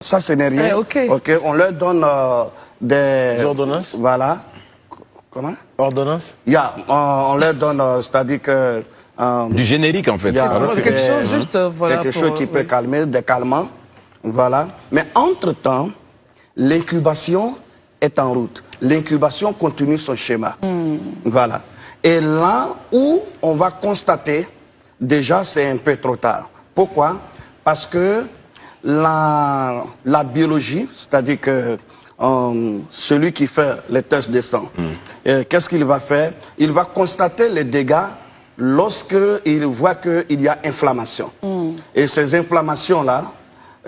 ça ce n'est rien. Ok. On leur donne des ordonnances. Voilà. Comment? Ordonnance. On leur donne, c'est-à-dire que... du générique en fait. Quelque chose juste, voilà. Quelque chose qui peut calmer, des calmants. Voilà. Mais entre-temps, l'incubation est en route. L'incubation continue son schéma. Voilà. Et là où on va constater, déjà c'est un peu trop tard. Pourquoi? Parce que la biologie, c'est-à-dire que celui qui fait les tests de sang, qu'est-ce qu'il va faire? Il va constater les dégâts lorsqu'il voit qu'il y a inflammation. Et ces inflammations-là,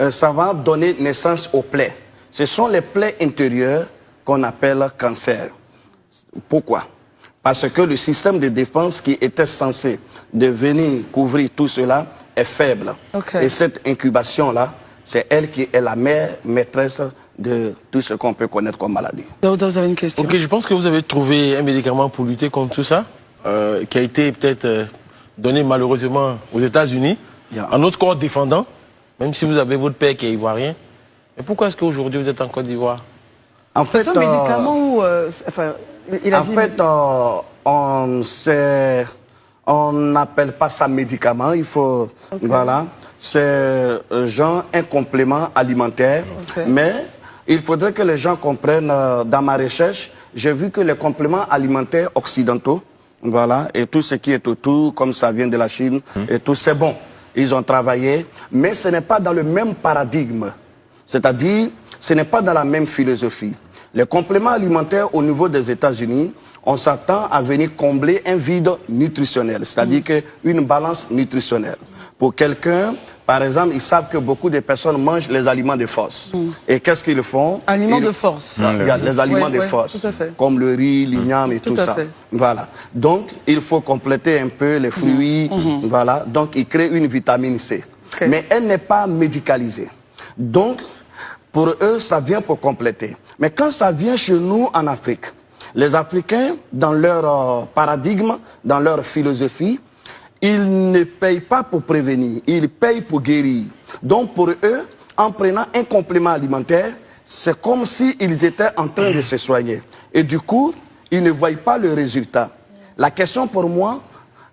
ça va donner naissance aux plaies. Ce sont les plaies intérieures qu'on appelle cancer. Pourquoi? Parce que le système de défense qui était censé venir couvrir tout cela est faible. Et cette incubation-là, c'est elle qui est la mère maîtresse de tout ce qu'on peut connaître comme maladie. Daouda, vous avez une question? Ok, je pense que vous avez trouvé un médicament pour lutter contre tout ça, qui a été peut-être donné malheureusement aux États-Unis, en notre corps défendant, même si vous avez votre père qui est ivoirien. Mais pourquoi est-ce qu'aujourd'hui vous êtes en Côte d'Ivoire? En fait, c'est un médicament où... enfin, il a en dit fait, on n'appelle pas ça médicament, il faut... Voilà. C'est genre un complément alimentaire. Mais il faudrait que les gens comprennent, dans ma recherche, j'ai vu que les compléments alimentaires occidentaux, voilà, et tout ce qui est autour, comme ça vient de la Chine, et tout, c'est bon. Ils ont travaillé, mais ce n'est pas dans le même paradigme. C'est-à-dire, ce n'est pas dans la même philosophie. Les compléments alimentaires au niveau des États-Unis, on s'attend à venir combler un vide nutritionnel, c'est-à-dire une balance nutritionnelle. Pour quelqu'un, par exemple, ils savent que beaucoup de personnes mangent les aliments de force. Et qu'est-ce qu'ils font? Aliments de force. Il y a des aliments de force, comme le riz, l'igname et tout ça. Voilà. Donc, il faut compléter un peu les fruits. Voilà. Donc, ils créent une vitamine C. Mais elle n'est pas médicalisée. Donc, pour eux, ça vient pour compléter. Mais quand ça vient chez nous en Afrique, les Africains, dans leur paradigme, dans leur philosophie, ils ne payent pas pour prévenir, ils payent pour guérir. Donc pour eux, en prenant un complément alimentaire, c'est comme s'ils étaient en train de se soigner. Et du coup, ils ne voient pas le résultat. La question pour moi,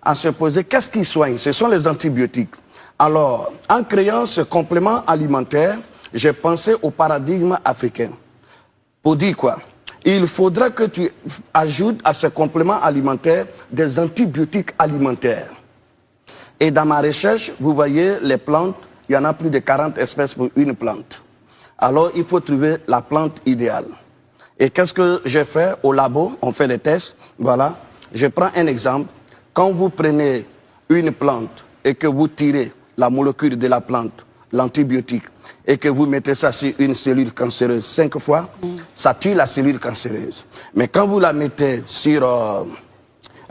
à se poser, qu'est-ce qui soigne? Ce sont les antibiotiques. Alors, en créant ce complément alimentaire, j'ai pensé au paradigme africain. Pour dire quoi? Il faudra que tu ajoutes à ce complément alimentaire des antibiotiques alimentaires. Et dans ma recherche, vous voyez les plantes, il y en a plus de 40 espèces pour une plante. Alors, il faut trouver la plante idéale. Et qu'est-ce que j'ai fait au labo? On fait des tests. Voilà. Je prends un exemple. Quand vous prenez une plante et que vous tirez la molécule de la plante, l'antibiotique, et que vous mettez ça sur une cellule cancéreuse 5 fois, ça tue la cellule cancéreuse. Mais quand vous la mettez sur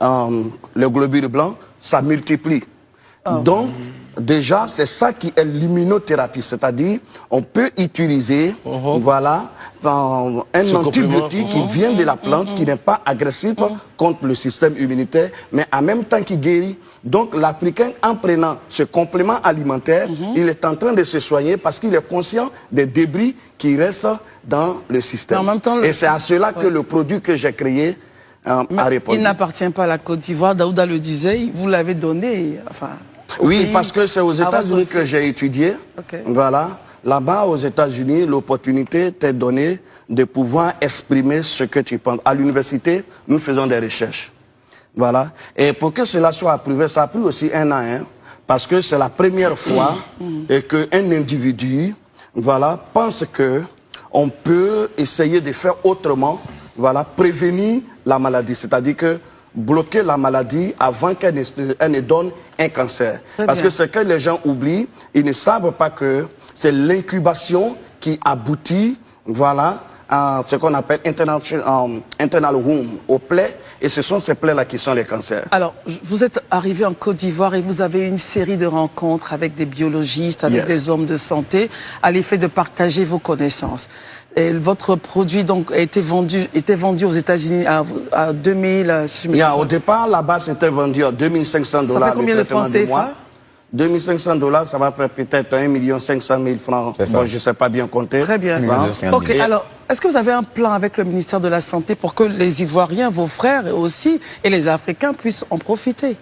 le globule blanc, ça multiplie. Donc, déjà, c'est ça qui est l'immunothérapie, c'est-à-dire on peut utiliser voilà, un antibiotique qui vient de la plante, qui n'est pas agressif contre le système immunitaire, mais en même temps qui guérit. Donc l'Africain, en prenant ce complément alimentaire, il est en train de se soigner parce qu'il est conscient des débris qui restent dans le système. En même temps, et c'est à cela que le produit que j'ai créé a répondu. Il n'appartient pas à la Côte d'Ivoire, Daouda le disait, vous l'avez donné, enfin... Oui, parce que c'est aux États-Unis que j'ai étudié. Voilà. Là-bas, aux États-Unis, l'opportunité t'est donnée de pouvoir exprimer ce que tu penses. À l'université, nous faisons des recherches. Voilà. Et pour que cela soit approuvé, ça a pris aussi 1 an. Hein, parce que c'est la première fois qu'un individu voilà, pense qu'on peut essayer de faire autrement, voilà, prévenir la maladie. C'est-à-dire que bloquer la maladie avant qu'elle ne donne un cancer. Parce que ce que les gens oublient, ils ne savent pas que c'est l'incubation qui aboutit, voilà, à ce qu'on appelle internal womb, aux plaies, et ce sont ces plaies-là qui sont les cancers. Alors, vous êtes arrivé en Côte d'Ivoire et vous avez eu une série de rencontres avec des biologistes, avec des hommes de santé, à l'effet de partager vos connaissances. Et votre produit donc était vendu aux États-Unis à 2000, si je me trompe. Au départ, là-bas, c'était vendu à 2500 $. Ça fait combien de francs CFA? 2500 $, ça va faire peut-être 1 500 000 francs. Bon, je ne sais pas bien compter. Très bien. Ok, alors, est-ce que vous avez un plan avec le ministère de la Santé pour que les Ivoiriens, vos frères aussi, et les Africains puissent en profiter?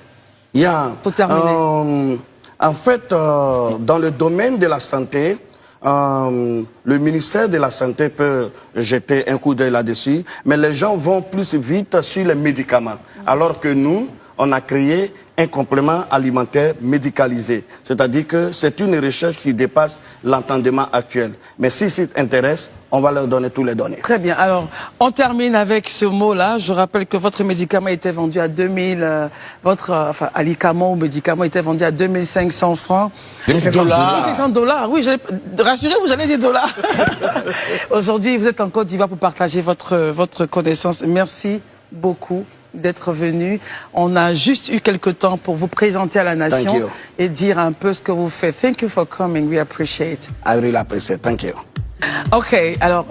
Pour terminer. En fait, dans le domaine de la santé, le ministère de la Santé peut jeter un coup d'œil là-dessus, mais les gens vont plus vite sur les médicaments. Alors que nous, on a créé un complément alimentaire médicalisé. C'est-à-dire que c'est une recherche qui dépasse l'entendement actuel. Mais si ça t'intéresse, on va leur donner tous les données. Très bien. Alors, on termine avec ce mot-là. Je rappelle que votre médicament était vendu à 2000, votre alicament ou médicament était vendu à 2500 francs. 2500 $. Oui, rassurez-vous, j'allais dire dollars. Aujourd'hui, vous êtes en Côte d'Ivoire pour partager votre connaissance. Merci beaucoup d'être venu. On a juste eu quelques temps pour vous présenter à la nation et dire un peu ce que vous faites. Thank you for coming. We appreciate. I really appreciate. Thank you. Ok, alors,